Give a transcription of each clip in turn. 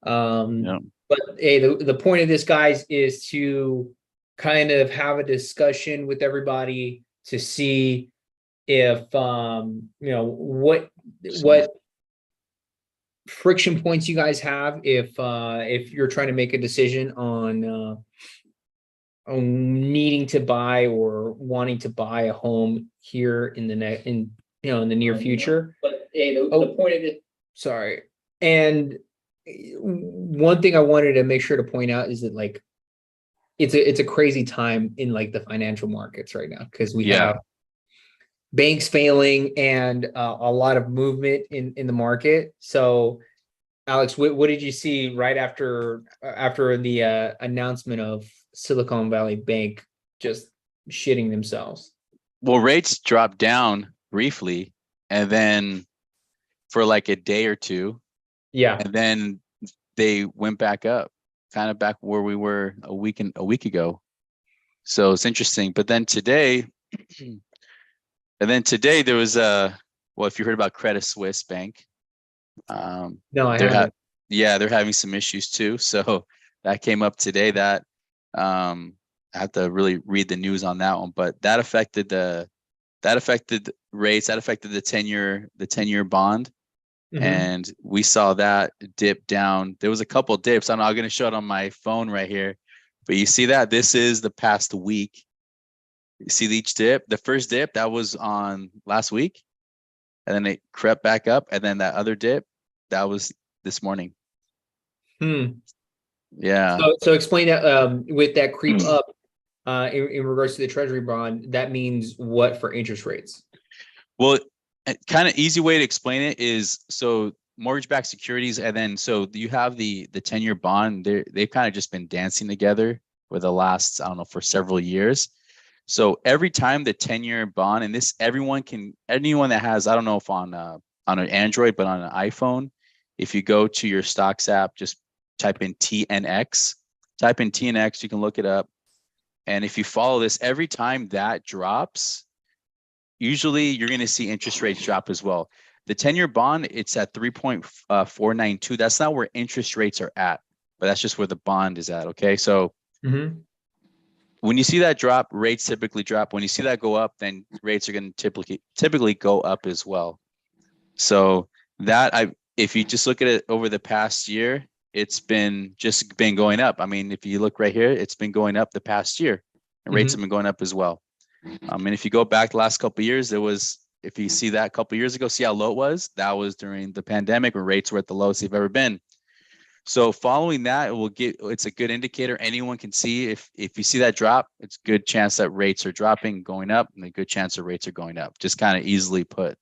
Yeah. But hey, the point of this, guys, is to kind of have a discussion with everybody to see if what friction points you guys have if you're trying to make a decision on needing to buy or wanting to buy a home here in the near future. But hey, the point of it. Sorry. And one thing I wanted to make sure to point out is that like it's a crazy time in like the financial markets right now, because we have banks failing and a lot of movement in the market. So Alex, what did you see right after the announcement of Silicon Valley Bank just shitting themselves? Well, rates dropped down briefly, and then for like a day or two, and then they went back up, kind of back where we were a week ago. So it's interesting. But then today, there was if you heard about Credit Suisse Bank, no, I haven't. They're having some issues too. So that came up today. That I have to really read the news on that one, but that affected rates, that affected the 10-year bond. Mm-hmm. And we saw that dip down. There was a couple of dips. I'm not going to show it on my phone right here, but you see that this is the past week. You see each dip. The first dip that was on last week, and then it crept back up, and then that other dip that was this morning. Yeah. So explain that with that creep up in regards to the Treasury bond. That means what for interest rates? Well, kind of easy way to explain it is, so mortgage-backed securities, and then so you have the 10-year bond. They've kind of just been dancing together for the last, I don't know, for several years. So every time the 10-year bond, and this anyone that has, I don't know if on an Android, but on an iPhone, if you go to your stocks app, just type in TNX, you can look it up. And if you follow this, every time that drops, usually you're going to see interest rates drop as well. The 10-year bond, it's at 3.492. That's not where interest rates are at, but that's just where the bond is at. Okay. So when you see that drop, rates typically drop. When you see that go up, then rates are going to typically go up as well. So if you just look at it over the past year, it's been going up. I mean, if you look right here, it's been going up the past year, and rates have been going up as well. And if you go back the last couple of years, if you see that a couple of years ago, see how low it was? That was during the pandemic when rates were at the lowest they've ever been. So following that, it's a good indicator. Anyone can see if you see that drop, it's a good chance that rates are dropping, going up, and a good chance that rates are going up. Just kind of easily put.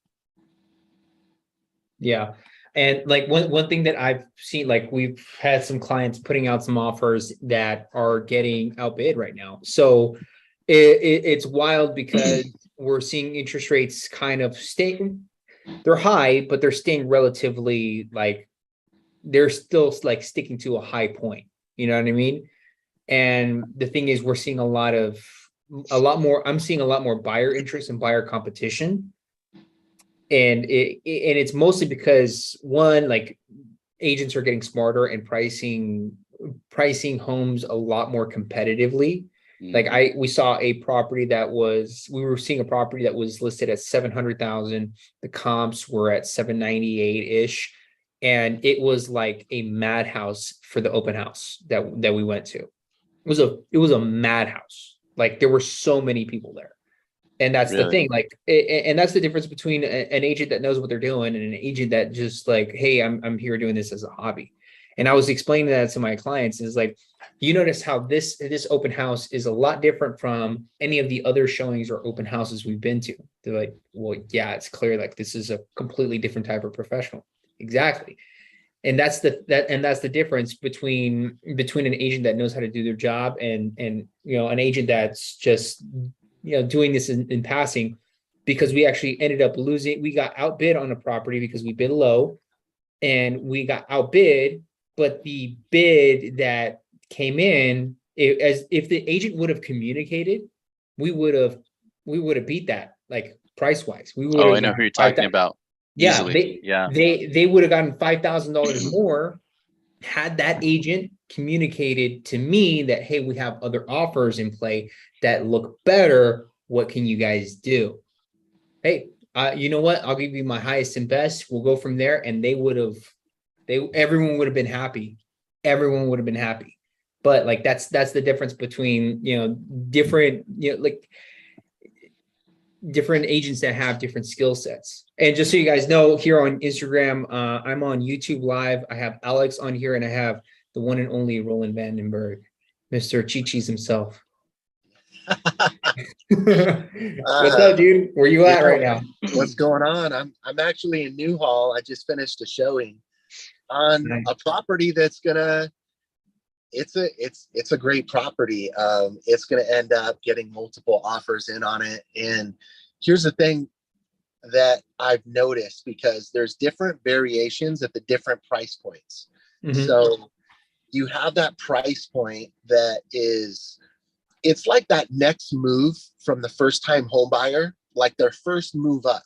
Yeah. And like one thing that I've seen, like we've had some clients putting out some offers that are getting outbid right now. So it's wild because we're seeing interest rates kind of they're high, but they're staying relatively, like they're still like sticking to a high point. You know what I mean? And the thing is, we're seeing I'm seeing a lot more buyer interest and buyer competition. And it's mostly because, one, like agents are getting smarter and pricing homes a lot more competitively. Like we saw a property we were seeing a property that was listed at 700,000. The comps were at 798-ish. And it was like a madhouse for the open house that we went to. It was a madhouse. Like there were so many people there. And that's the thing, like, and that's the difference between an agent that knows what they're doing and an agent that just like, hey, I'm here doing this as a hobby. And I was explaining that to my clients, is like, you notice how this open house is a lot different from any of the other showings or open houses we've been to. They're like, well, yeah, it's clear, like this is a completely different type of professional. Exactly. And that's the difference between an agent that knows how to do their job and an agent that's just doing this in passing, because we actually ended up losing. We got outbid on a property because we bid low, and we got outbid, but the bid that came in, if the agent would have communicated, we would have beat that, like price wise. We would. Oh, I know who you're talking about. Yeah, they would have gotten $5,000 more, had that agent communicated to me that, hey, we have other offers in play that look better. What can you guys do? Hey, you know what? I'll give you my highest and best. We'll go from there. And everyone would have been happy. Everyone would have been happy. But like, that's the difference between, different, like different agents that have different skill sets. And just so you guys know, here on Instagram, I'm on YouTube Live. I have Alex on here, and I have the one and only Roland Vandenberg, Mr. Chi-Chi's himself. What's up, dude? Where you at right now? What's going on? I'm actually in Newhall. I just finished a showing on a property that's gonna. It's a great property. It's gonna end up getting multiple offers in on it. And here's the thing that I've noticed, because there's different variations at the different price points. Mm-hmm. So you have that price point that is, it's like that next move from the first time home buyer, like their first move up.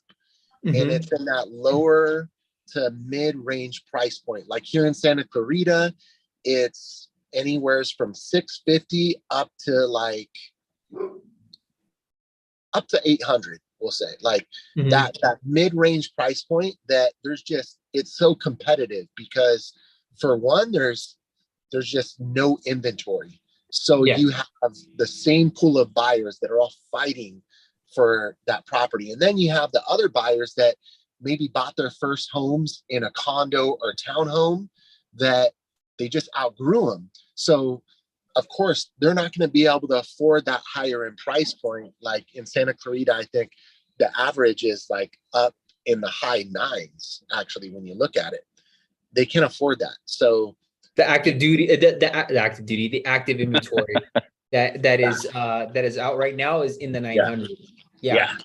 Mm-hmm. And it's in that lower to mid-range price point. Like here in Santa Clarita, it's anywhere from $650 up to 800, we'll say. Like mm-hmm. that mid-range price point, that it's so competitive, because for one, there's just no inventory. So you have the same pool of buyers that are all fighting for that property. And then you have the other buyers that maybe bought their first homes in a condo or townhome that they just outgrew them. So of course, they're not going to be able to afford that higher end price point. Like in Santa Clarita, I think the average is like up in the high nines, actually, when you look at it. They can't afford that. So the active inventory that is out right now is in the 900s. Yeah.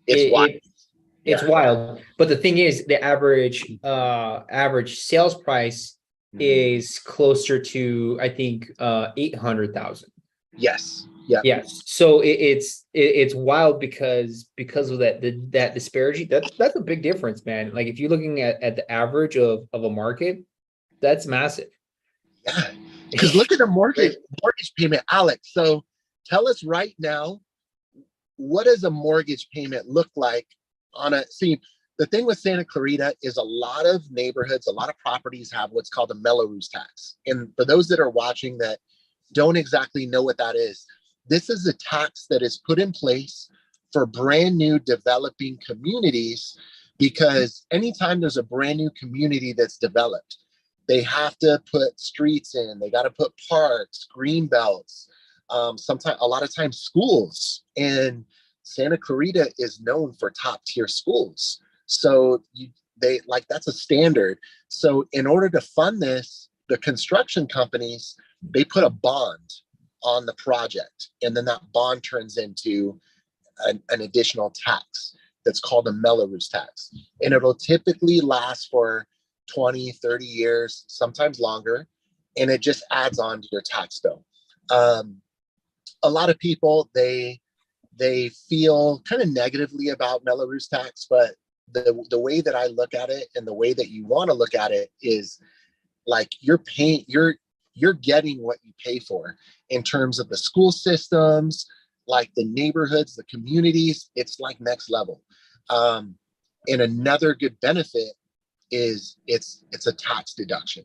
It's wild. It's wild. But the thing is, the average sales price is closer to, I think, 800,000. Yes. Yeah. Yes. So it's wild because of that disparity. That's a big difference, man. Like if you're looking at the average of a market, that's massive. Yeah. Because look at the mortgage payment, Alex. So tell us right now, what does a mortgage payment look like the thing with Santa Clarita is a lot of neighborhoods, a lot of properties have what's called a Melrose tax. And for those that are watching that don't exactly know what that is, this is a tax that is put in place for brand new developing communities, because anytime there's a brand new community that's developed, they have to put streets in, they got to put parks, green belts, a lot of times schools. And Santa Clarita is known for top tier schools. So that's a standard. So in order to fund this, the construction companies, they put a bond on the project, and then that bond turns into an additional tax that's called a Melrose tax. And it'll typically last for 20, 30 years, sometimes longer, and it just adds on to your tax bill. A lot of people, they feel kind of negatively about Melrose tax, but the way that I look at it, and the way that you want to look at it, is like you're getting what you pay for in terms of the school systems, like the neighborhoods, the communities. It's like next level. And another good benefit is it's a tax deduction.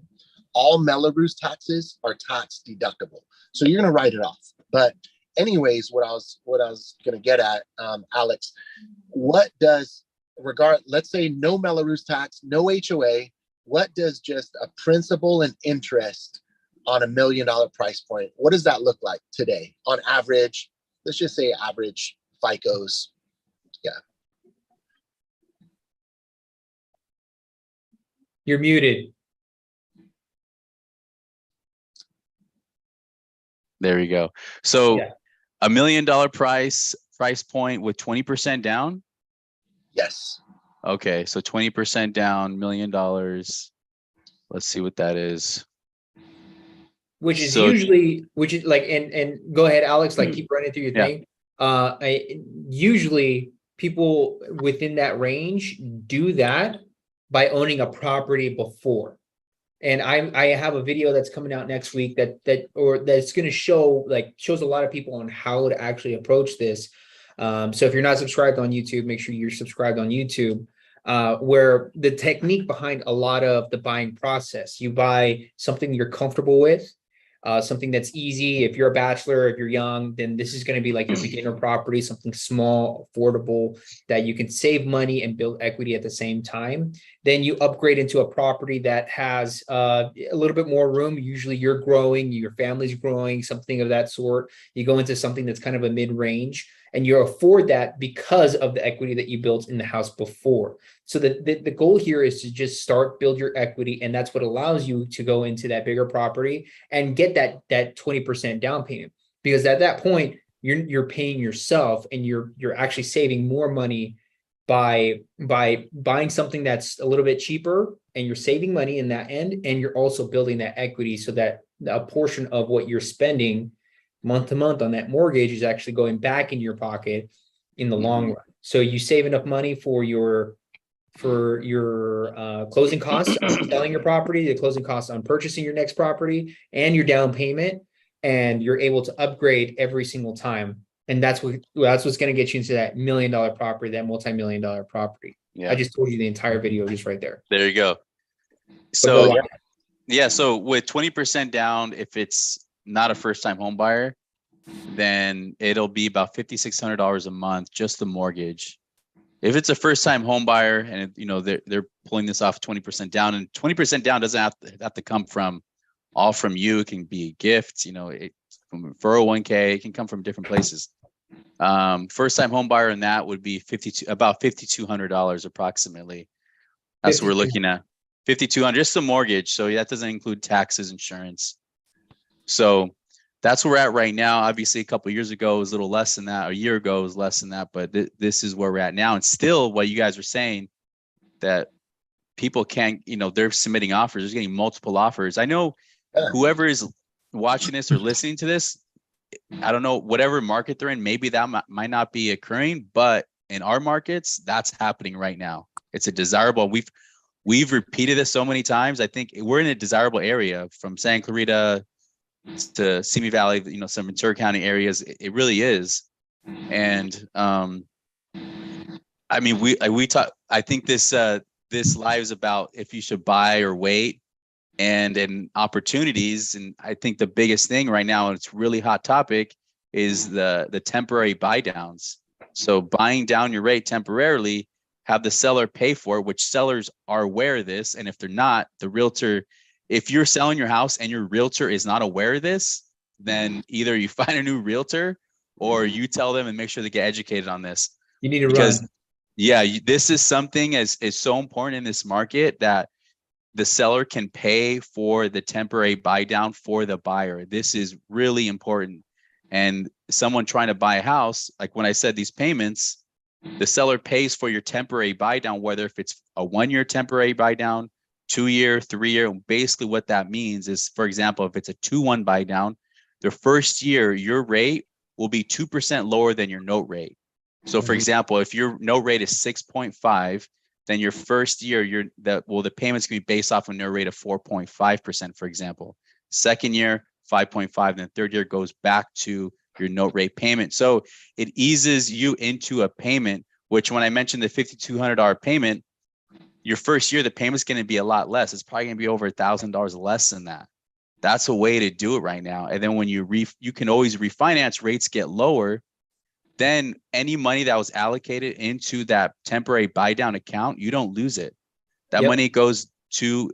All Melrose taxes are tax deductible, so you're going to write it off. But anyways, what I was going to get at, Alex, let's say no Melrose tax, no HOA, what does just a principal and interest on $1 million price point, what does that look like today on average? Let's just say average FICOs. Yeah. You're muted. There you go. So $1 million price point with 20% down? Yes. Okay, so 20% down, $1 million. Let's see what that is. Which is like, and go ahead, Alex, like keep running through your thing. Usually people within that range do that by owning a property before. And I have a video that's coming out next week that's going to shows a lot of people on how to actually approach this. So if you're not subscribed on YouTube, make sure you're subscribed on YouTube. Where the technique behind a lot of the buying process, you buy something you're comfortable with, something that's easy. If you're a bachelor, if you're young, then this is going to be like your beginner property, something small, affordable, that you can save money and build equity at the same time. Then you upgrade into a property that has a little bit more room. Usually you're growing, your family's growing, something of that sort. You go into something that's kind of a mid-range, and you afford that because of the equity that you built in the house before. So the goal here is to just build your equity, and that's what allows you to go into that bigger property and get that 20% down payment. Because at that point, you're paying yourself, and you're actually saving more money by buying something that's a little bit cheaper, and you're saving money in that end, and you're also building that equity so that a portion of what you're spending month to month on that mortgage is actually going back in your pocket in the long run. So you save enough money for your closing costs on selling your property, the closing costs on purchasing your next property, and your down payment, and you're able to upgrade every single time. And that's what's going to get you into that $1 million property, that multi-million-dollar property. Yeah. I just told you the entire video just right there. There you go. So yeah, so with 20% down, if it's not a first-time home buyer, then it'll be about $5,600 a month, just the mortgage. If it's a first-time home buyer, and they're pulling this off 20% down, and 20% down doesn't have to come from you. It can be gifts, from 401k. It can come from different places. First-time home buyer, and that would be about $5,200 approximately. That's what we're looking at. $5,200, just the mortgage. So that doesn't include taxes, insurance. So that's where we're at right now. Obviously, a couple of years ago it was a little less than that. A year ago it was less than that. But this is where we're at now. And still, what you guys were saying, that people can't, they're submitting offers. They're getting multiple offers. I know whoever is watching this or listening to this, I don't know, whatever market they're in, maybe that might not be occurring. But in our markets, that's happening right now. It's a desirable. We've repeated this so many times. I think we're in a desirable area from Santa Clarita to Simi Valley, some Ventura County areas. It really is. And I mean, we talk. I think this live is about if you should buy or wait, and opportunities. And I think the biggest thing right now, and it's really hot topic, is the temporary buy downs. So buying down your rate temporarily, have the seller pay for it, which sellers are aware of this. And if they're not, the realtor, if you're selling your house and your realtor is not aware of this, then either you find a new realtor or you tell them and make sure they get educated on this. You need to run. Yeah, this is something is so important in this market, that the seller can pay for the temporary buy down for the buyer. This is really important. And someone trying to buy a house, like when I said these payments, the seller pays for your temporary buy down, whether if it's a 1-year temporary buy down, 2-year, 3-year. Basically what that means is, for example, if it's a 2-1 buy down, the first year your rate will be 2% lower than your note rate. So for example, if your note rate is 6.5, then your first year, the payments can be based off a note rate of 4.5%, for example. Second year, 5.5, then third year goes back to your note rate payment. So it eases you into a payment, which when I mentioned the $5,200 payment, your first year, the payment's going to be a lot less. It's probably going to be over $1,000 less than that. That's a way to do it right now. And then when you can always refinance, rates get lower. Then any money that was allocated into that temporary buy down account, you don't lose it. That money goes to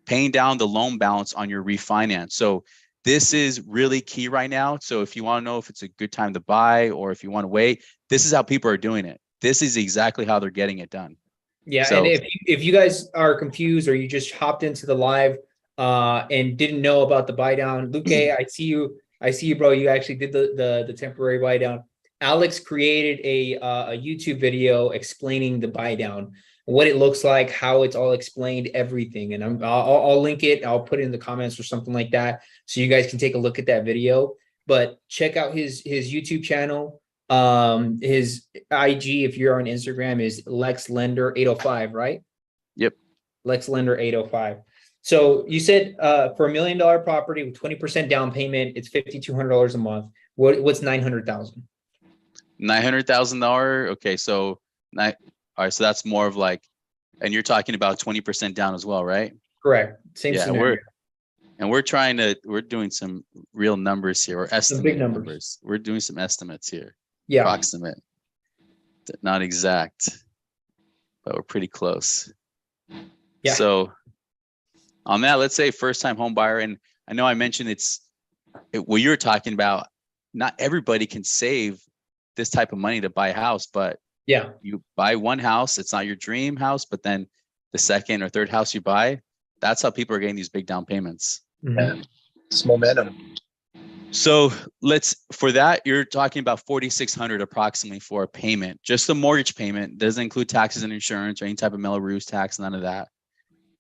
paying down the loan balance on your refinance. So this is really key right now. So if you want to know if it's a good time to buy or if you want to wait, this is how people are doing it. This is exactly how they're getting it done. Yeah. So, and if you guys are confused or you just hopped into the live and didn't know about the buy down, Luke, I see you, bro. You actually did the temporary buy down. Alex created a YouTube video explaining the buy down, what it looks like, how it's all explained, everything. And I'll link it. I'll put it in the comments or something like that, so you guys can take a look at that video. But check out his YouTube channel. His IG, if you're on Instagram, is LexLender805, right? Yep. LexLender805. So you said for $1 million property with 20% down payment, it's $5,200 a month. What's 900,000? $900,000. Okay, so all right, so that's more of like, and you're talking about 20% down as well, right? Correct. Same Yeah, scenario. we're doing some real numbers here, or estimated big numbers. We're doing some estimates here. Yeah. Approximate, not exact, but we're pretty close. Yeah. So on that, let's say first time home buyer, and I know I mentioned what you're talking about, not everybody can save this type of money to buy a house, but yeah, you buy one house, it's not your dream house, but then the second or third house you buy, that's how people are getting these big down payments. Mm-hmm. It's momentum. So for that, you're talking about $4,600 approximately for a payment. Just the mortgage payment doesn't include taxes and insurance or any type of Melrose tax, none of that.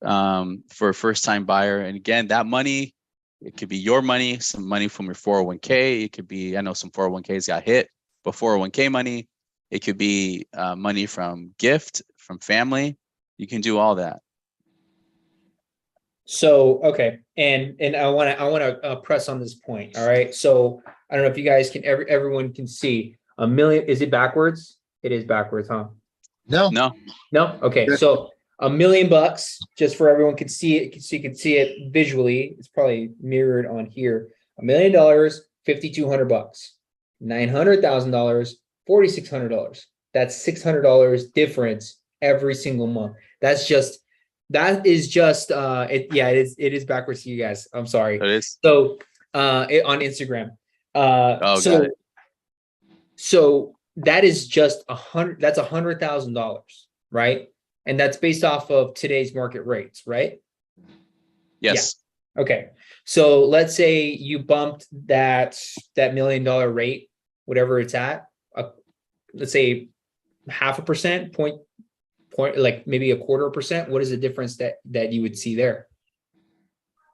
For a first time buyer. And again, that money, it could be your money, some money from your 401k. It could be, I know some 401ks got hit, but 401k money. It could be money from gift, from family. You can do all that. So, okay. And I want to press on this point. All right. So I don't know if you guys can, everyone can see $1 million. Is it backwards? It is backwards, huh? No. Okay. So $1 million, just for everyone can see it, so you can see it visually. It's probably mirrored on here. $1 million, $5,200. $900,000, $4,600. That's $600 difference every single month. It is backwards to you guys. I'm sorry. It is. So on Instagram. Got it. So that is just that's $100,000, right? And that's based off of today's market rates, right? Yes. Yeah. Okay. So let's say you bumped that $1 million rate, whatever it's at, let's say 0.5%, point, like maybe 0.25%. What is the difference that you would see there?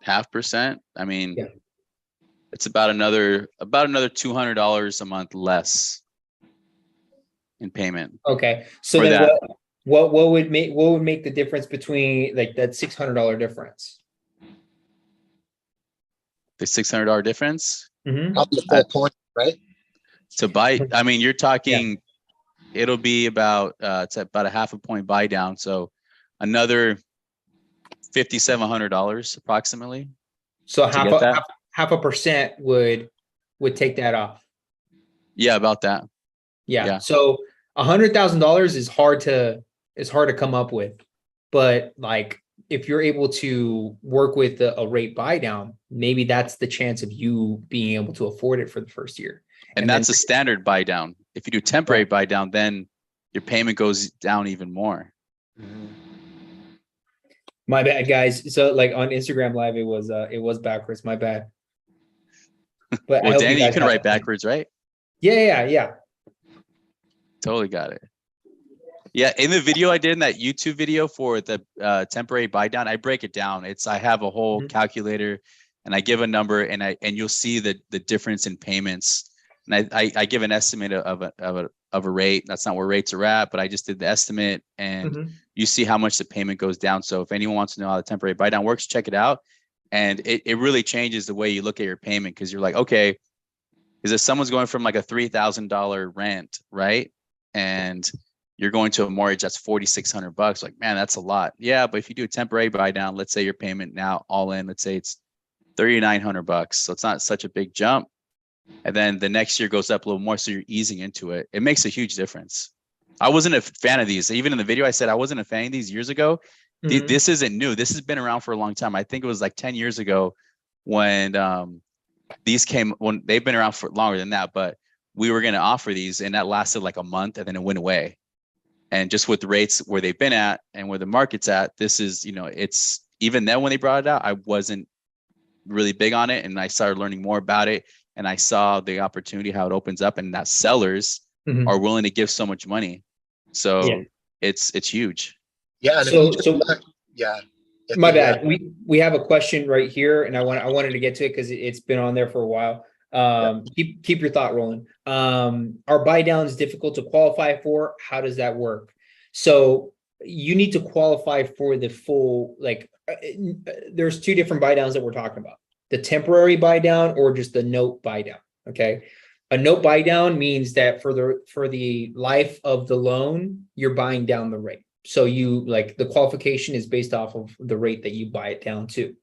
0.5%. I mean, it's about another $200 a month less in payment. Okay. So then that. What would make the difference between like that $600 difference? The $600 difference? Mm-hmm. Up to 4 points, right? To buy, I mean, you're talking, it'll be about, it's about a 0.5 point buy down. So another $5,700 approximately. So half a percent would take that off. Yeah, about that. Yeah. So $100,000 is hard to come up with, but like if you're able to work with a rate buy down, maybe that's the chance of you being able to afford it for the first year. And that's a standard buy down. If you do temporary buy down, then your payment goes down even more. Mm-hmm. My bad, guys. So like on Instagram Live, it was backwards. My bad. But Well, Danny, you can write backwards, right? Yeah. Totally got it. Yeah, in the video I did, in that YouTube video for the temporary buy down, I break it down. I have a whole calculator, and I give a number, and you'll see the difference in payments. And I give an estimate of a rate. That's not where rates are at, but I just did the estimate, and you see how much the payment goes down. So if anyone wants to know how the temporary buy down works, check it out. And it really changes the way you look at your payment, because you're like, okay, is if someone's going from like a $3,000 rent, right? And you're going to a mortgage that's $4,600. Like, man, that's a lot. Yeah, but if you do a temporary buy down, let's say your payment now all in, let's say it's $3,900. So it's not such a big jump. And then the next year goes up a little more, so you're easing into it. It makes a huge difference. I wasn't a fan of these. Even in the video, I said I wasn't a fan of these years ago. This isn't new. This has been around for a long time. I think it was like 10 years ago when when they've been around for longer than that, but we were going to offer these, and that lasted like a month, and then it went away. And just with the rates where they've been at and where the market's at, this is, it's even then when they brought it out, I wasn't really big on it. And I started learning more about it, and I saw the opportunity, how it opens up, and that sellers are willing to give so much money. So it's huge. Yeah. And my bad. We have a question right here, and I wanted to get to it because it's been on there for a while. Keep your thought rolling. Are buy downs difficult to qualify for? How does that work? So you need to qualify for the full, like, there's two different buy downs that we're talking about: the temporary buy down or just the note buy down. Okay. A note buy down means that for the life of the loan, you're buying down the rate. So you, like, the qualification is based off of the rate that you buy it down to.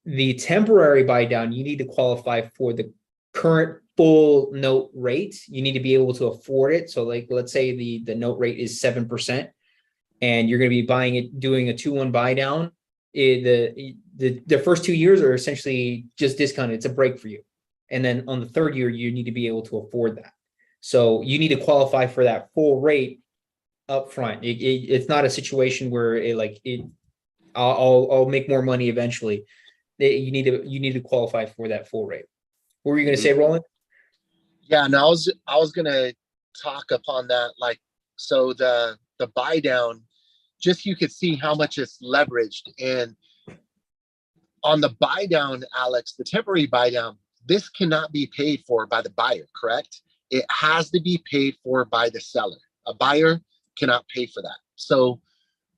The temporary buy down, you need to qualify for the current full note rate. You need to be able to afford it. So, like, let's say the note rate is 7%, and you're going to be buying it, doing a 2-1 buy down. The first 2 years are essentially just discounted. It's a break for you. And then on the third year, you need to be able to afford that. So you need to qualify for that full rate up front. It's not a situation where I'll make more money eventually. You need to qualify for that full rate. What were you going to say, Roland? Yeah, and I was going to talk upon that. Like, so the buy down, just you could see how much it's leveraged. And on the buy down, Alex, the temporary buy down, this cannot be paid for by the buyer, correct? It has to be paid for by the seller. A buyer cannot pay for that. So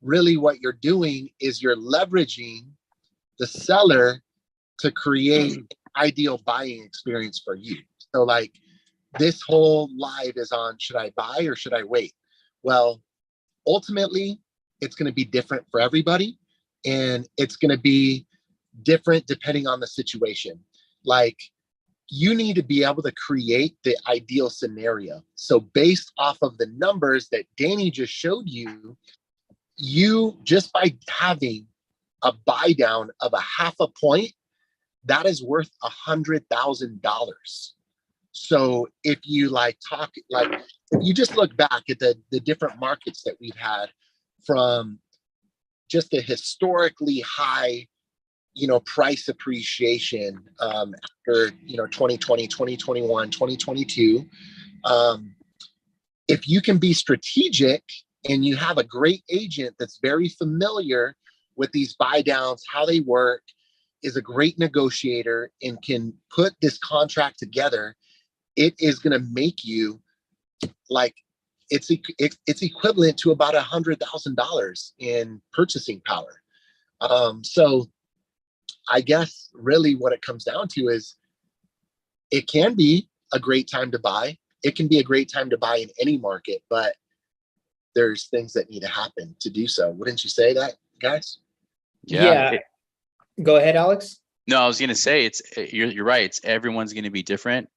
really what you're doing is you're leveraging the seller to create an ideal buying experience for you. So, like, this whole live is on, should I buy or should I wait? Well, ultimately, it's going to be different for everybody, and it's going to be different depending on the situation. Like, you need to be able to create the ideal scenario. So based off of the numbers that Danny just showed you, you just by having a buy down of a 0.5 point, that is worth $100,000. So if you if you just look back at the different markets that we've had, from just a historically high, price appreciation after, 2020, 2021, 2022. If you can be strategic and you have a great agent that's very familiar with these buy downs, how they work, is a great negotiator, and can put this contract together, it is going to make you, like, it's equivalent to about $100,000 in purchasing power. So I guess really what it comes down to is, it can be a great time to buy. It can be a great time to buy in any market, but there's things that need to happen to do so. Wouldn't you say that, guys? Yeah. Go ahead, Alex. No, I was going to say, you're right. It's everyone's going to be different.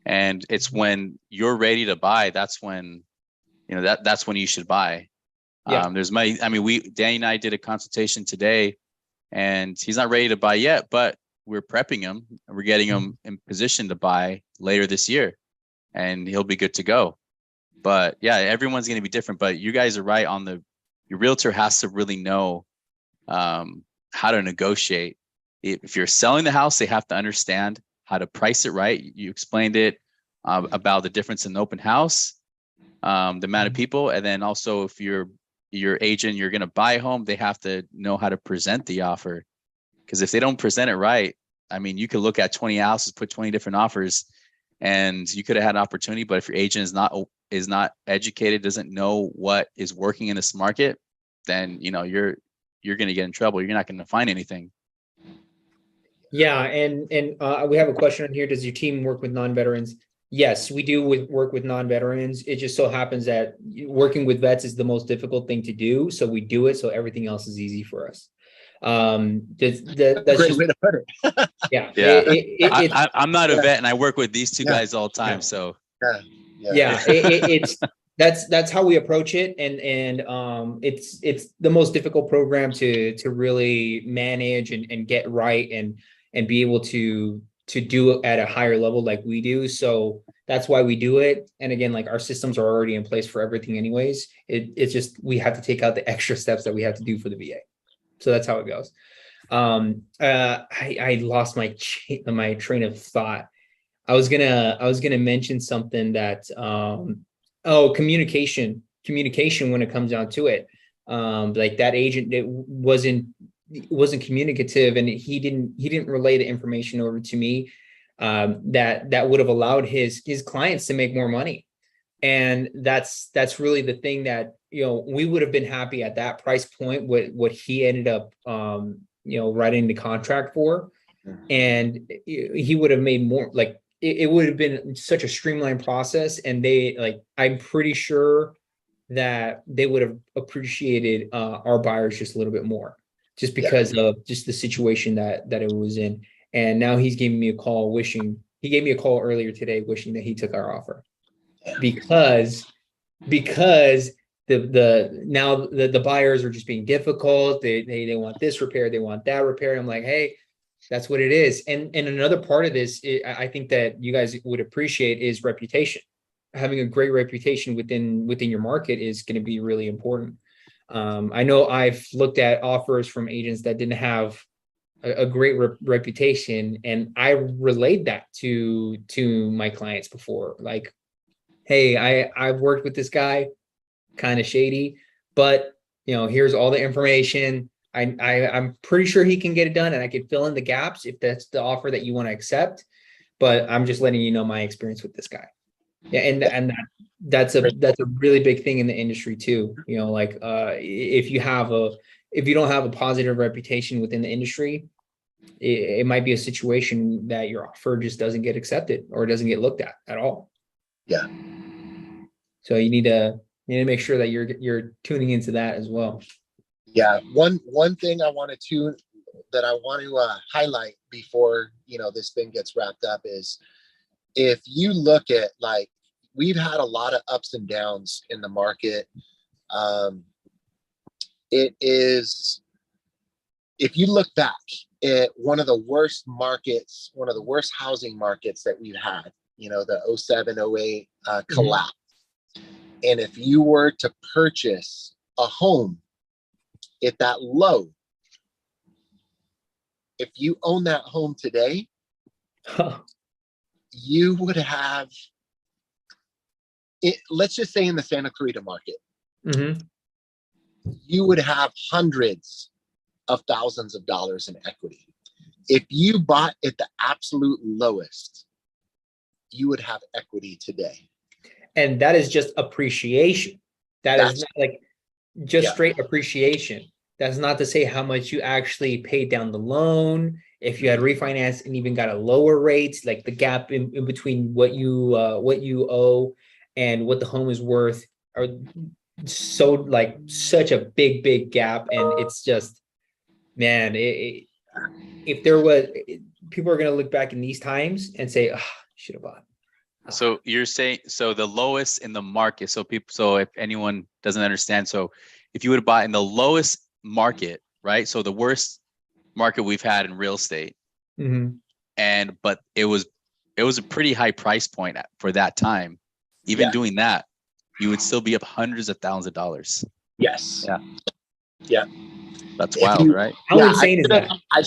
And it's when you're ready to buy, that's when, that's when you should buy. Yeah. Danny and I did a consultation today, and he's not ready to buy yet, but we're prepping him and we're getting him in position to buy later this year, and he'll be good to go. But yeah, everyone's going to be different, but you guys are right on your realtor has to really know how to negotiate. If you're selling the house, they have to understand how to price it right. You explained it about the difference in the open house, the amount of people, and then also if you're your agent, you're going to buy a home, they have to know how to present the offer. Because if they don't present it right, I mean, you could look at 20 houses, put 20 different offers, and you could have had an opportunity. But if your agent is not educated, doesn't know what is working in this market, then you're going to get in trouble. You're not going to find anything. Yeah, and we have a question on here. Does your team work with non-veterans? Yes, we do work with non-veterans. It just so happens that working with vets is the most difficult thing to do. So we do it, so everything else is easy for us. That's great way to put it. Yeah. Yeah. I'm not a vet, and I work with these two guys all the time. So that's how we approach it. And it's the most difficult program to really manage and get right and be able to do it at a higher level like we do. So that's why we do it. And again, like, our systems are already in place for everything anyways. It's just, we have to take out the extra steps that we have to do for the VA. So that's how it goes. I lost my train of thought. I was gonna mention something that, communication when it comes down to it. Like, that agent, it wasn't communicative, and he didn't relay the information over to me that would have allowed his clients to make more money. And that's really the thing that, we would have been happy at that price point with what he ended up, writing the contract for. And he would have made more, like, it would have been such a streamlined process. And I'm pretty sure that they would have appreciated our buyers just a little bit more, just because of just the situation that it was in. And now he's giving me a call he gave me a call earlier today wishing that he took our offer, because the buyers are just being difficult. They want this repair, they want that repair. I'm like, hey, that's what it is. And another part of this, I think that you guys would appreciate, is reputation. Having a great reputation within your market is going to be really important. I know I've looked at offers from agents that didn't have a great reputation, and I relayed that to my clients before. Like, hey, I've worked with this guy, kind of shady, but here's all the information. I'm pretty sure he can get it done, and I could fill in the gaps if that's the offer that you want to accept. But I'm just letting you know my experience with this guy. Yeah, and that's a really big thing in the industry too. If you don't have a positive reputation within the industry, it might be a situation that your offer just doesn't get accepted or doesn't get looked at all. Yeah. So you need to make sure that you're tuning into that as well. Yeah. One thing I want to highlight before, this thing gets wrapped up is, if you look at, like, we've had a lot of ups and downs in the market. It is, if you look back at one of the worst markets, one of the worst housing markets that we've had, the 07, 08 collapse. And if you were to purchase a home at that low, if you own that home today, you would have it, let's just say in the Santa Clarita market, you would have hundreds of thousands of dollars in equity. If you bought at the absolute lowest, you would have equity today. And that is just appreciation. That's not like just straight appreciation. That's not to say how much you actually paid down the loan. If you had refinanced and even got a lower rate, like the gap in between what you owe and what the home is worth, are such a big gap. And it's just, man, if there was, people are going to look back in these times and say, oh, should have bought. So you're saying, so the lowest in the market. So if anyone doesn't understand, so if you would have bought in the lowest market, right? So the worst market we've had in real estate, but it was a pretty high price point for that time. Even doing that, you would still be up hundreds of thousands of dollars. Yes. Yeah. That's wild, right? How insane is that? I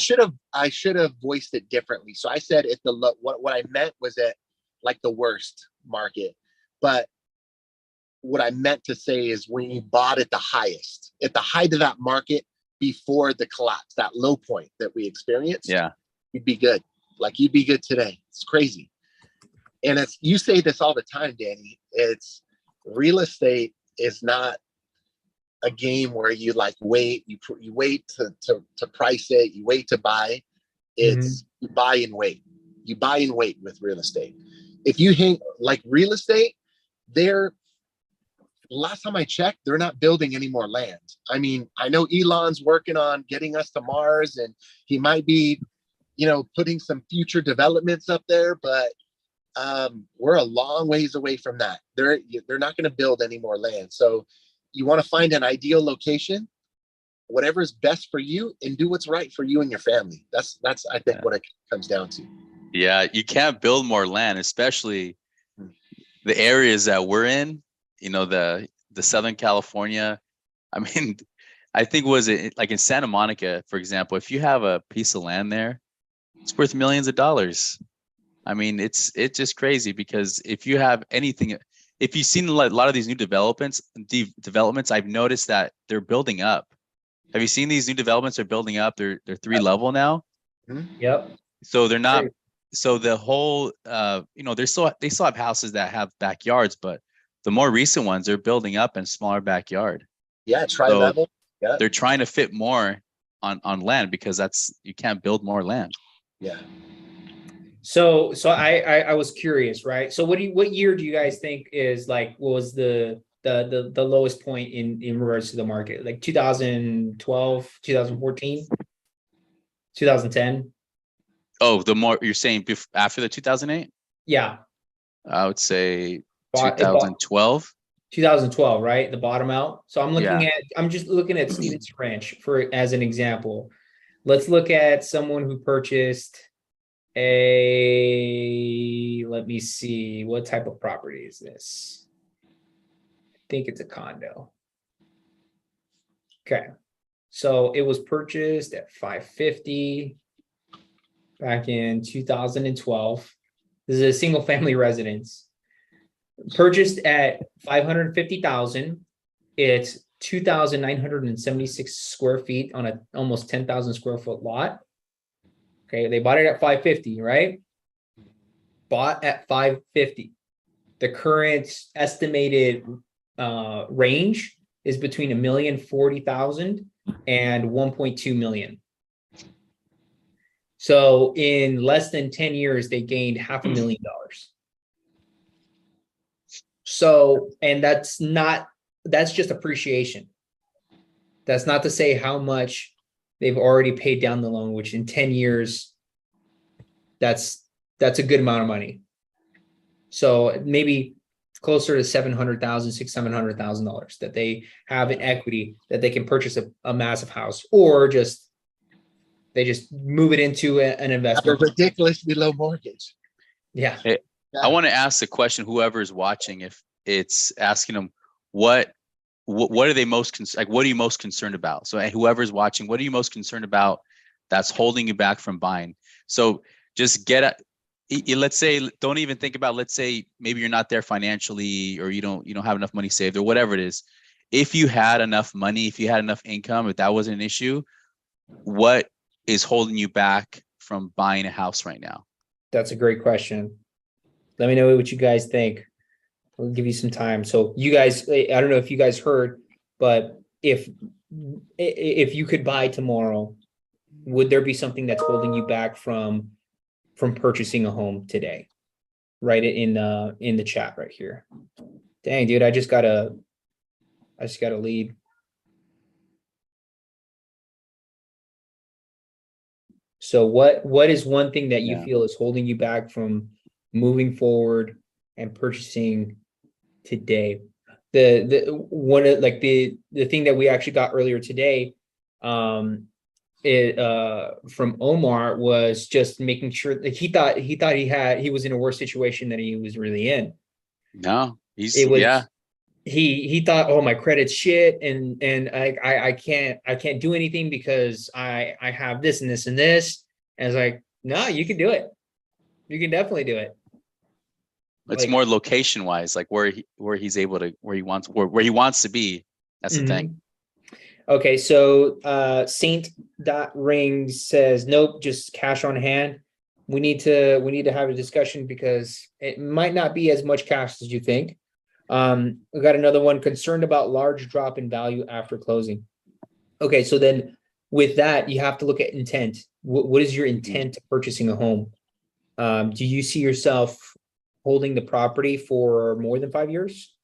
should have voiced it differently. So I said at the what I meant was at like the worst market, but what I meant to say is when you bought at the highest, at the height of that market before the collapse, that low point that we experienced, you'd be good. Like, you'd be good today. It's crazy. And you say this all the time, Danny, it's real estate is not a game where you wait, you wait to price it, you wait to buy. It's you buy and wait. You buy and wait with real estate. If you hang like real estate, last time I checked, they're not building any more land. I mean, I know Elon's working on getting us to Mars, and he might be, putting some future developments up there, but we're a long ways away from that. They're not going to build any more land. So you want to find an ideal location, whatever is best for you, and do what's right for you and your family. That's I think what it comes down to. Yeah, you can't build more land, especially the areas that we're in. The Southern California. I mean, I think was it like in Santa Monica, for example, if you have a piece of land there, it's worth millions of dollars. I mean, it's just crazy, because if you have anything, if you've seen a lot of these new developments, I've noticed that they're building up. Have you seen these new developments are building up? They're 3-level now. Yep. So they're not. So the whole, they still have houses that have backyards, but the more recent ones, they're building up in smaller backyard. Yeah, tri-level. Yeah. They're trying to fit more on land because you can't build more land. Yeah. So I was curious, right? So what year do you guys think is like, what was the lowest point in regards to the market? Like 2012, 2014, 2010? Oh, the more you're saying after the 2008? Yeah. I would say Bought- 2012. 2012, right? The bottom out. So Yeah. I'm just looking at Stevenson Ranch as an example. Let's look at someone who purchased let me see, what type of property is this? I think it's a condo. Okay. So it was purchased at 550 back in 2012. This is a single family residence. Purchased at 550,000. It's 2,976 square feet on a almost 10,000 square foot lot. Okay, they bought it at 550, right? Bought at 550. The current estimated range is between 1,040,000 and 1.2 million. So in less than 10 years, they gained $500,000. So, and that's just appreciation. That's not to say how much they've already paid down the loan, which in 10 years, that's a good amount of money. So maybe closer to $700,000, $700,000 that they have in equity that they can purchase a massive house, or they just move it into an investment. A ridiculously low mortgage. Yeah. Hey, I want to ask the question, whoever's watching, if it's asking them what are they most what are you most concerned about? So whoever's watching, what are you most concerned about that's holding you back from buying? So just let's say, don't even think about, let's say maybe you're not there financially, or you don't have enough money saved, or whatever it is. If you had enough money, if you had enough income, if that wasn't an issue, what is holding you back from buying a house right now? That's a great question. Let me know what you guys think. We'll give you some time. So you guys, I don't know if you guys heard, but if you could buy tomorrow, would there be something that's holding you back from purchasing a home today? Write it in the chat right here. Dang, dude, I just got a lead. So what is one thing that you feel is holding you back from moving forward and purchasing today? The one of like the thing that we actually got earlier today, from Omar, was just making sure that he thought he was in a worse situation than he was really in. No, He thought, oh, my credit's shit, and I can't do anything because I have this and this and this. And it's like, no, you can do it. You can definitely do it. It's more location wise, like where he wants to be. That's the thing. Okay, so Saint.ring says, nope, just cash on hand. We need to have a discussion because it might not be as much cash as you think. We got another one, concerned about large drop in value after closing. Okay, so then with that, you have to look at intent. What is your intent to purchasing a home? Do you see yourself holding the property for more than 5 years?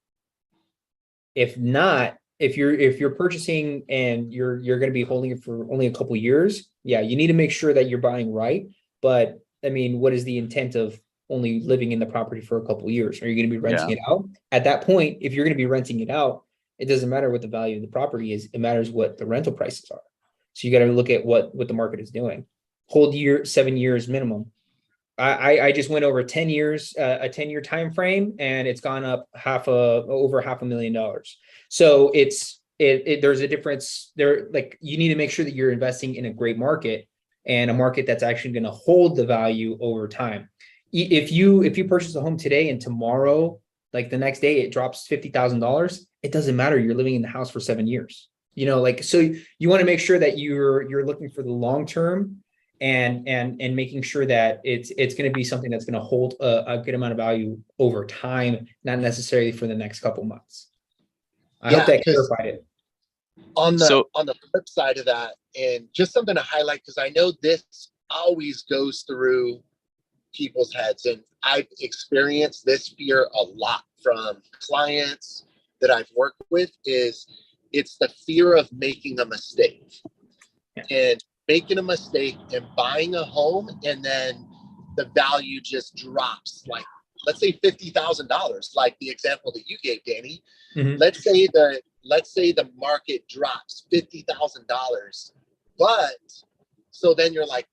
If not, if you're purchasing and you're going to be holding it for only a couple years, yeah, you need to make sure that you're buying right. But I mean, what is the intent of only living in the property for a couple of years? Are you going to be renting it out? At that point, if you're going to be renting it out, it doesn't matter what the value of the property is. It matters what the rental prices are. So you got to look at what the market is doing. Hold 7 years minimum. I just went over 10 years, a 10-year time frame, and it's gone up over $500,000. So there's a difference there. Like, you need to make sure that you're investing in a great market, and a market that's actually going to hold the value over time. If you purchase a home today and tomorrow, like the next day, it drops $50,000, it doesn't matter. You're living in the house for 7 years. So you want to make sure that you're looking for the long term, and making sure that it's going to be something that's going to hold a good amount of value over time, not necessarily for the next couple months. I hope that clarified it. On the flip side of that, and just something to highlight, because I know this always goes through people's heads, and I've experienced this fear a lot from clients that I've worked with, is it's the fear of making a mistake. And making a mistake and buying a home, and then the value just drops, like let's say $50,000, like the example that you gave, Danny. Mhm. Let's say the market drops $50,000, but so then you're like,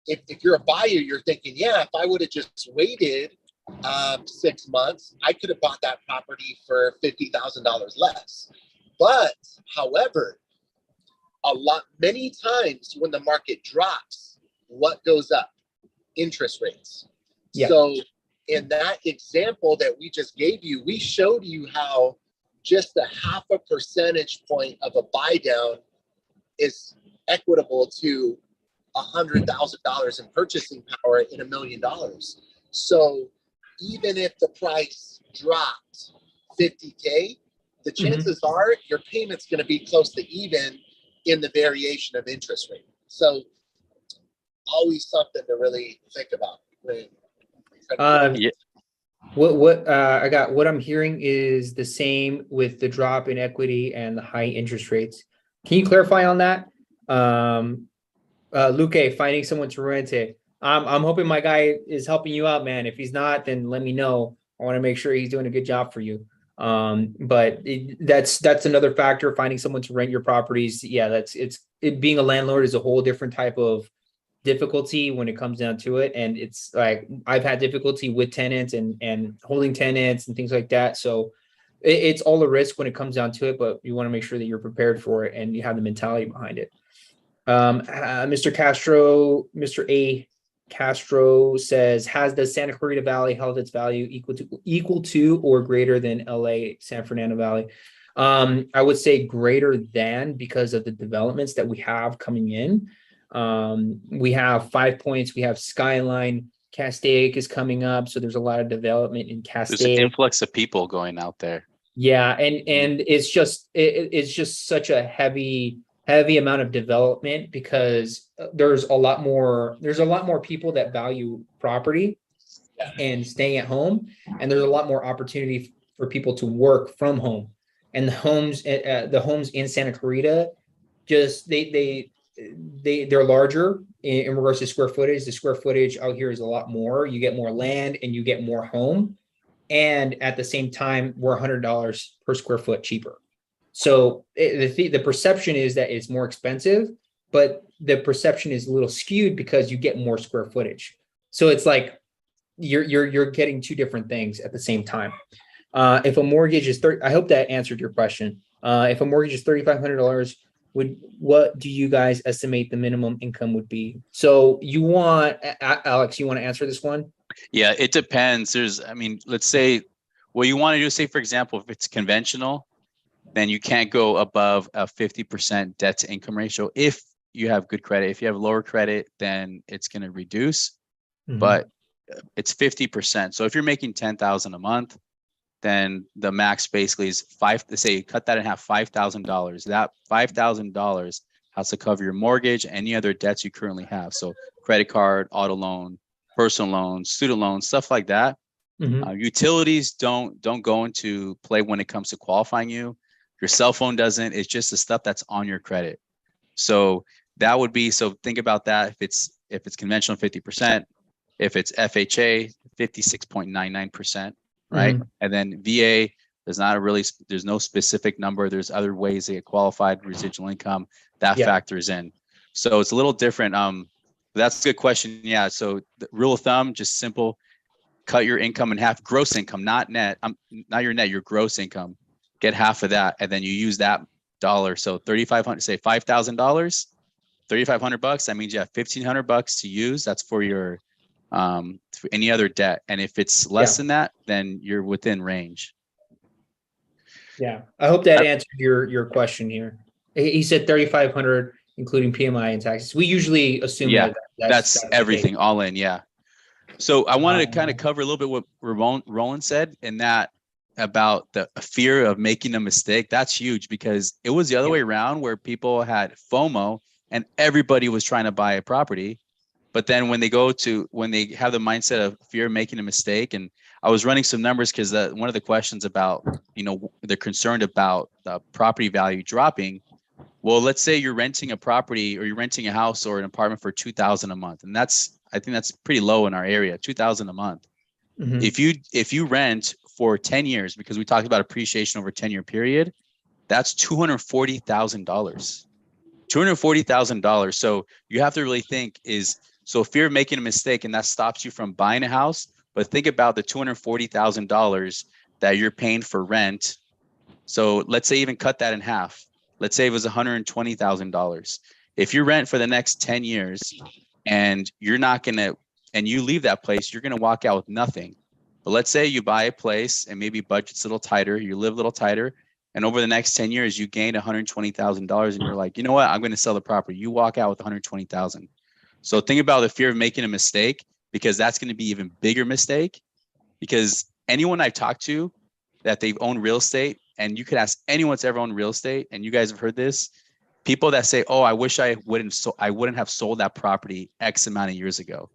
if you're a buyer, you're thinking, yeah, if I would have just waited 6 months, I could have bought that property for $50,000 less. But however, many times when the market drops, what goes up? Interest rates. Yeah. So in that example that we just gave you, we showed you how just a 0.5 percentage point of a buy down is equitable to $100,000 in purchasing power in $1 million. So even if the price dropped 50K, the chances are your payment's going to be close to even in the variation of interest rate. So always something to really think about. What I'm hearing is the same with the drop in equity and the high interest rates. Can you clarify on that? Luque, finding someone to rent it. I'm hoping my guy is helping you out, man. If he's not, then let me know. I want to make sure he's doing a good job for you. But that's another factor, finding someone to rent your properties. Yeah, being a landlord is a whole different type of difficulty when it comes down to it. And it's like, I've had difficulty with tenants and holding tenants and things like that. So it's all a risk when it comes down to it, but you want to make sure that you're prepared for it and you have the mentality behind it. Mr. A Castro says, has the Santa Clarita Valley held its value equal to or greater than LA San Fernando Valley? I would say greater than, because of the developments that we have coming in. We have 5 Points, we have Skyline, Castaic is coming up, so there's a lot of development in Castaic. There's an influx of people going out there. Yeah, and it's just such a heavy amount of development, because there's a lot more people that value property and staying at home, and there's a lot more opportunity for people to work from home. And the homes in Santa Clarita, just they're larger in regards to square footage. The square footage out here is a lot more. You get more land and you get more home, and at the same time, we're $100 per square foot cheaper. So the perception is that it's more expensive, but the perception is a little skewed because you get more square footage. So it's like you're getting two different things at the same time. If a mortgage is I hope that answered your question. If a mortgage is $3,500, what do you guys estimate the minimum income would be? So Alex, you want to answer this one? Yeah, it depends. Let's say what you want to do, say, for example, if it's conventional, then you can't go above a 50% debt to income ratio. If you have good credit, if you have lower credit, then it's going to reduce, but it's 50%. So if you're making $10,000 a month, then the max basically is say you cut that in half, $5,000. That $5,000 has to cover your mortgage, any other debts you currently have. So credit card, auto loan, personal loans, student loans, stuff like that. Utilities don't go into play when it comes to qualifying you. Your cell phone doesn't. It's just the stuff that's on your credit. So that would be, so think about that. If it's conventional, 50%. If it's FHA, 56.99%, right? And then VA, there's no specific number. There's other ways to get qualified, residual income, that factors in. So it's a little different. That's a good question. Yeah. So the rule of thumb, just simple, cut your income in half, gross income, not net, not your net, your gross income. Get half of that, and then you use that dollar. So 3,500, say $5,000, $3,500. That means you have $1,500 to use. That's for your for any other debt. And if it's less than that, then you're within range. Yeah, I hope that answered your question here. He said 3,500 including PMI and taxes. We usually assume Yeah, that that's the case. everything all in. Yeah. So I wanted to kind of Um, cover a little bit what Roland said, and that about the fear of making a mistake. That's huge because it was the other way around where people had FOMO and everybody was trying to buy a property. But then when they have the mindset of fear of making a mistake, and I was running some numbers because one of the questions about, they're concerned about the property value dropping. Well, let's say you're renting a property or you're renting a house or an apartment for $2,000 a month. And I think that's pretty low in our area, $2,000 a month. mhm. If you rent for 10 years, because we talked about appreciation over a 10-year period, that's $240,000. $240,000. So you have to really think so fear of making a mistake, and that stops you from buying a house. But think about the $240,000 that you're paying for rent. So let's say even cut that in half. Let's say it was $120,000. If you rent for the next 10 years and you leave that place, you're going to walk out with nothing. But let's say you buy a place and maybe budget's a little tighter, you live a little tighter, and over the next 10 years, you gain $120,000 and you're like, you know what? I'm going to sell the property. You walk out with $120,000. So think about the fear of making a mistake, because that's going to be even bigger mistake. Because anyone I've talked to that they've owned real estate, and you could ask anyone that's ever owned real estate, and you guys have heard this, people that say, oh, I wish I wouldn't have sold that property X amount of years ago.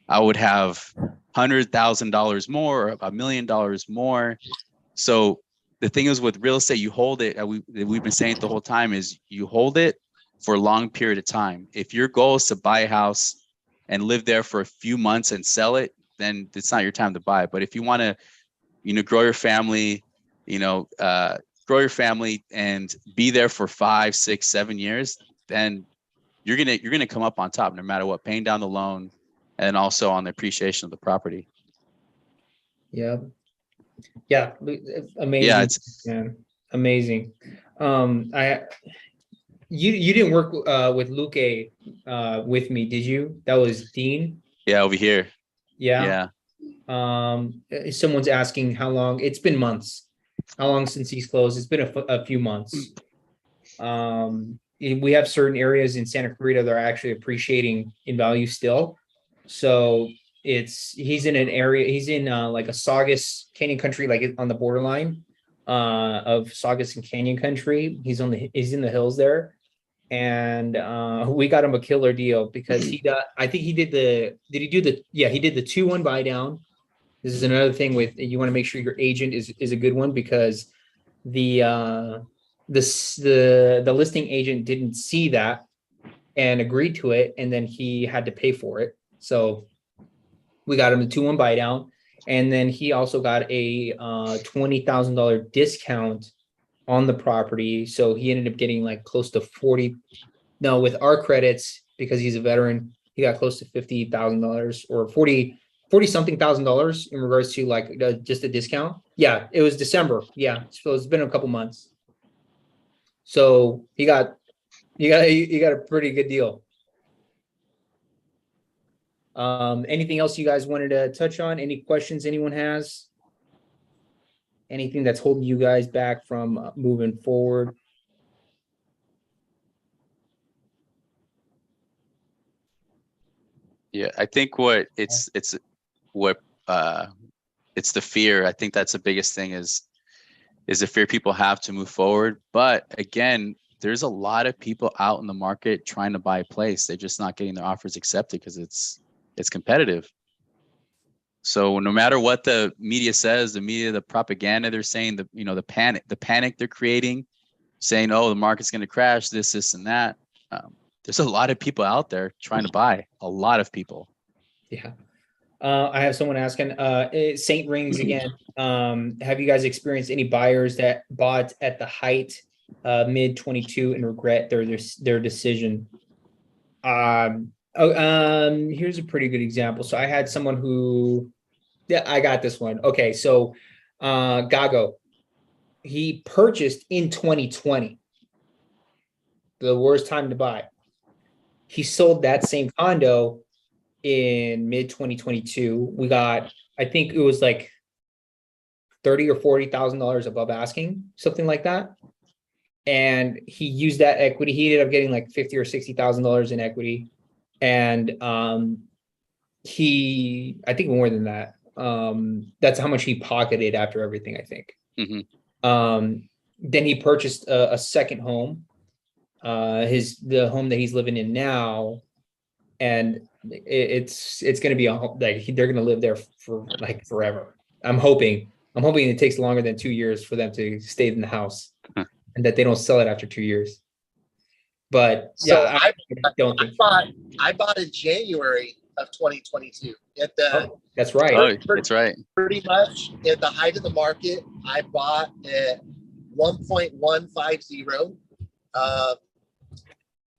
I would have $100,000 more, or $1 million more. So the thing is with real estate, you hold it. We've been saying it the whole time is you hold it for a long period of time. If your goal is to buy a house and live there for a few months and sell it, then it's not your time to buy. But if you want to, grow your family, and be there for 5, 6, 7 years, then you're gonna come up on top no matter what, paying down the loan and also on the appreciation of the property. Yeah. Yeah. Amazing. Yeah, it's Man. Amazing. You didn't work with Luke with me, did you? That was Dean. yeah over here. Yeah. Yeah. Someone's asking how long. It's been months. How long since he's closed? It's been a few months. We have certain areas in Santa Clarita that are actually appreciating in value still. So he's in an area, he's in like a Saugus Canyon Country, like on the borderline of Saugus and Canyon Country. He's in the hills there. And we got him a killer deal because he did the 2-1 buy down. This is another thing you want to make sure your agent is a good one, because the listing agent didn't see that and agreed to it, and then he had to pay for it. So we got him the 2-1 buy down, and then he also got a $20,000 discount on the property. So he ended up getting like close to 40. No, with our credits, because he's a veteran, he got close to $50,000 or 40 something $1,000 in regards to like just a discount. Yeah, it was December. Yeah, so it's been a couple months. So he got a pretty good deal. Anything else you guys wanted to touch on? Any questions anyone has? Anything that's holding you guys back from moving forward? Yeah, I think it's the fear. I think that's the biggest thing is the fear people have to move forward. But again, there's a lot of people out in the market trying to buy a place. They're just not getting their offers accepted because it's competitive. So no matter what the media says, the propaganda they're saying, the panic they're creating, saying, oh, the market's going to crash, this and that. There's a lot of people out there trying to buy. A lot of people. Yeah. I have someone asking, Saint Rings again. Have you guys experienced any buyers that bought at the height, mid 22 and regret their decision? Here's a pretty good example. So I had someone who, yeah, I got this one. Okay. So, Gago, he purchased in 2020, the worst time to buy. He sold that same condo in mid 2022. We got, I think it was like $30,000 or $40,000 above asking, something like that. and he used that equity. He ended up getting like $50,000 or $60,000 in equity. And I think more than that. That's how much he pocketed after everything, I think. Then he purchased a second home, the home that he's living in now, and it's going to be a home like they're going to live there for like forever. I'm hoping it takes longer than 2 years for them to stay in the house, and that they don't sell it after 2 years. But So yeah, I don't think I bought in January of 2022 at the that's right. Oh, that's right. pretty much at the height of the market. I bought at 1.150.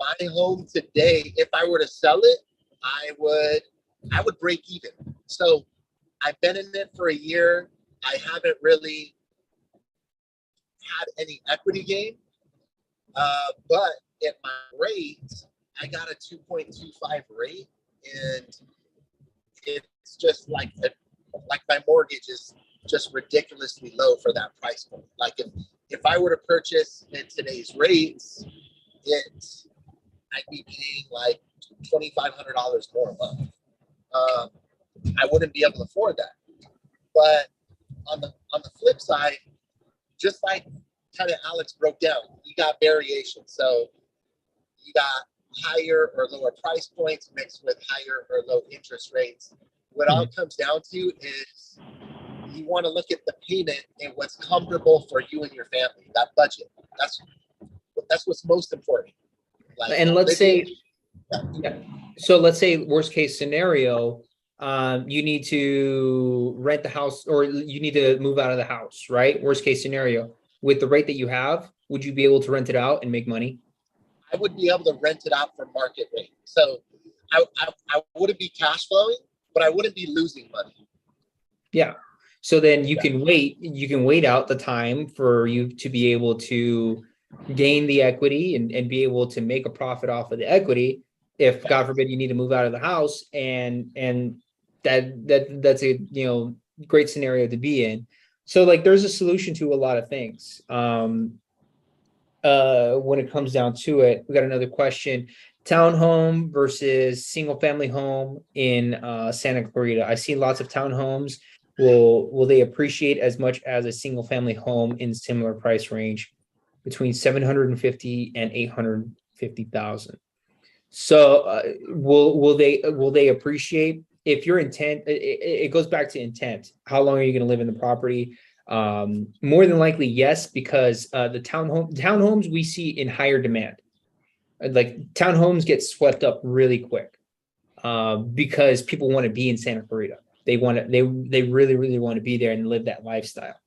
My home today, if I were to sell it, I would break even. So I've been in it for a year. I haven't really had any equity gain, but at my rate, I got a 2.25 rate, and it's just like my mortgage is just ridiculously low for that price point. Like if I were to purchase at today's rates, I'd be paying like $2,500 more a month. I wouldn't be able to afford that. But on the flip side, just like kind of Alex broke down, you got variation. So you got higher or lower price points mixed with higher or low interest rates. What all comes down to is you want to look at the payment and what's comfortable for you and your family, that budget. That's what's most important. Like, and let's say, so let's say worst case scenario, you need to rent the house or you need to move out of the house, right? Worst case scenario, with the rate that you have, would you be able to rent it out and make money? I would be able to rent it out for market rate. So I wouldn't be cash flowing, but I wouldn't be losing money. Yeah. So then you can wait out the time for you to be able to gain the equity and be able to make a profit off of the equity. If God forbid you need to move out of the house, and that's a great scenario to be in. So like there's a solution to a lot of things. When it comes down to it, we got another question. Townhome versus single family home in Santa Clarita. I see lots of townhomes. Will they appreciate as much as a single family home in similar price range between 750 and 850,000? So will they appreciate? If your intent, it goes back to intent. How long are you going to live in the property? More than likely, yes, because the townhomes we see in higher demand. Like townhomes get swept up really quick because people want to be in Santa Clarita. They really, really want to be there and live that lifestyle.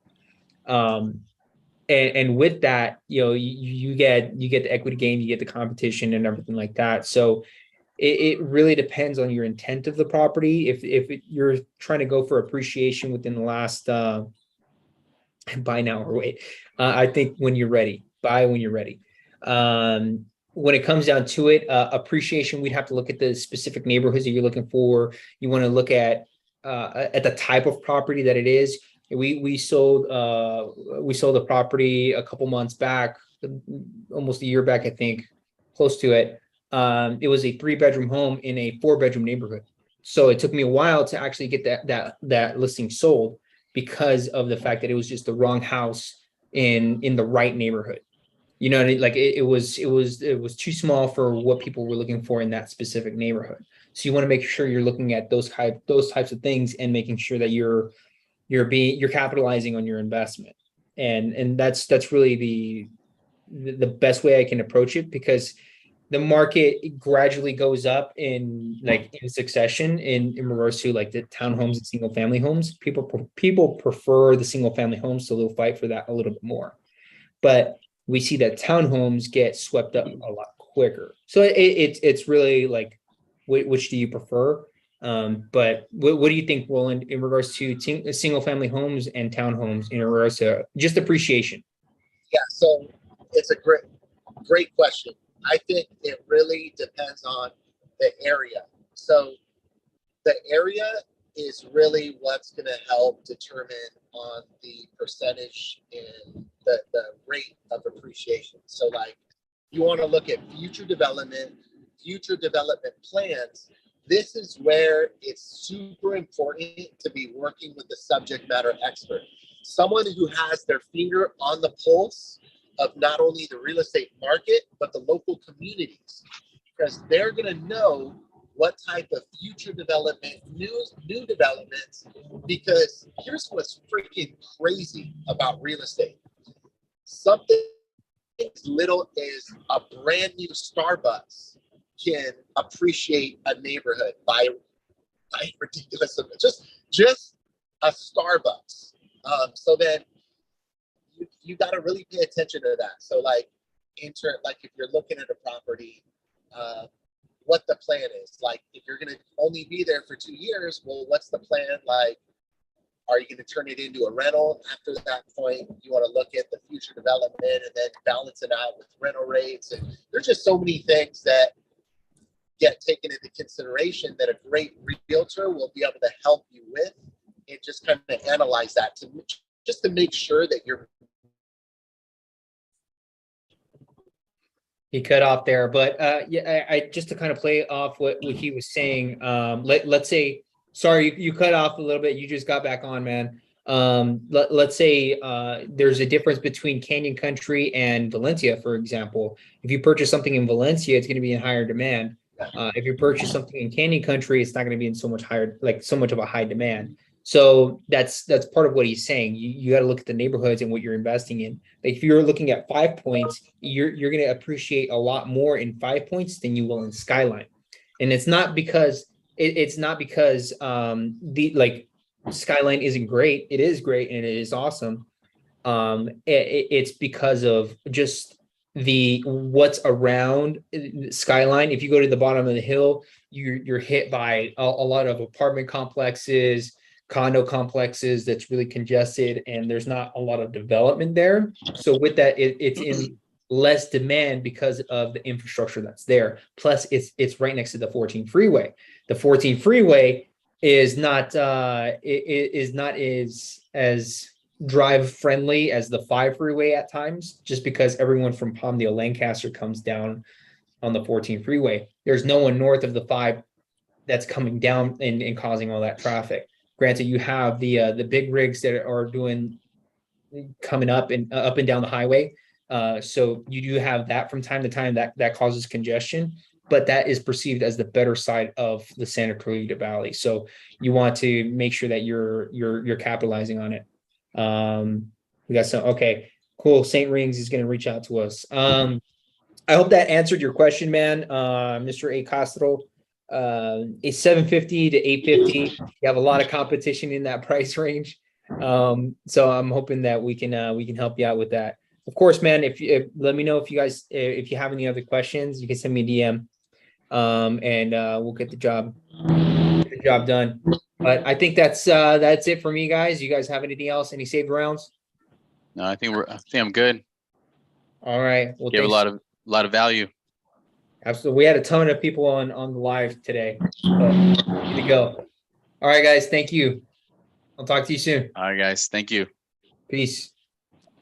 And with that, you get the equity gain, you get the competition and everything like that. So it really depends on your intent of the property. If you're trying to go for appreciation within the last buy now or wait, I think when you're ready, buy when you're ready. When it comes down to it, appreciation, we'd have to look at the specific neighborhoods that you're looking for. You want to look at the type of property that it is. We sold a property a couple months back, almost a year back, I think, close to it. It was a 3-bedroom home in a 4-bedroom neighborhood. So it took me a while to actually get that listing sold because of the fact that it was just the wrong house in the right neighborhood. Like it was too small for what people were looking for in that specific neighborhood. So you want to make sure you're looking at those types of things and making sure that you're capitalizing on your investment. And that's really the best way I can approach it, because the market gradually goes up in succession in regards to like the townhomes and single family homes. People prefer the single family homes, so they'll fight for that a little bit more. But we see that townhomes get swept up a lot quicker. So it's really like, which do you prefer? But what do you think, Roland, in regards to single family homes and townhomes in regards to just appreciation? Yeah, so it's a great question. I think it really depends on the area. So the area is really what's going to help determine on the percentage in the rate of appreciation. So like you want to look at future development plans. This is where it's super important to be working with the subject matter expert, someone who has their finger on the pulse of not only the real estate market, but the local communities, because they're going to know what type of future development, new developments, because here's what's freaking crazy about real estate. Something as little as a brand new Starbucks can appreciate a neighborhood by ridiculous amount. Just a Starbucks. So then you got to really pay attention to that. So like if you're looking at a property, what the plan is. Like if you're going to only be there for 2 years, well, what's the plan? Like, are you going to turn it into a rental after that point? You want to look at the future development and then balance it out with rental rates. And there's just so many things that get taken into consideration that a great realtor will be able to help you with, and just kind of analyze that just to make sure that you're. He cut off there, but yeah, I just to kind of play off what he was saying. Let's say, sorry, you cut off a little bit. You just got back on, man. Let's say there's a difference between Canyon Country and Valencia, for example. If you purchase something in Valencia, it's going to be in higher demand. If you purchase something in Canyon Country, it's not going to be in so much of a high demand. So that's part of what he's saying. You got to look at the neighborhoods and what you're investing in. Like if you're looking at 5 points, you're going to appreciate a lot more in 5 points than you will in Skyline. And it's not because the Skyline isn't great. It is great and it is awesome. It's because of just what's around Skyline. If you go to the bottom of the hill, you're hit by a lot of apartment complexes, condo complexes that's really congested, and there's not a lot of development there. So with that, it's in less demand because of the infrastructure that's there. Plus, it's right next to the 14 freeway. The 14 freeway is not as drive friendly as the 5 freeway at times, just because everyone from Palmdale, Lancaster comes down on the 14 freeway. There's no one north of the 5 that's coming down and causing all that traffic. Granted, you have the big rigs that are coming up and down the highway. So you do have that from time to time that causes congestion, but that is perceived as the better side of the Santa Clarita Valley. So you want to make sure that you're capitalizing on it. We got some, okay, cool. St. Rings is going to reach out to us. I hope that answered your question, man. Mr. A. Castro, it's $750 to $850. You have a lot of competition in that price range. So I'm hoping that we can help you out with that. Of course, man, let me know if you have any other questions, you can send me a DM. And we'll get the job done. But I think that's it for me, guys. You guys have anything else? Any saved rounds? No, I think I'm good. All right. Well, give a lot of value. Absolutely. We had a ton of people on the live today. So good to go. All right, guys. Thank you. I'll talk to you soon. All right, guys. Thank you. Peace.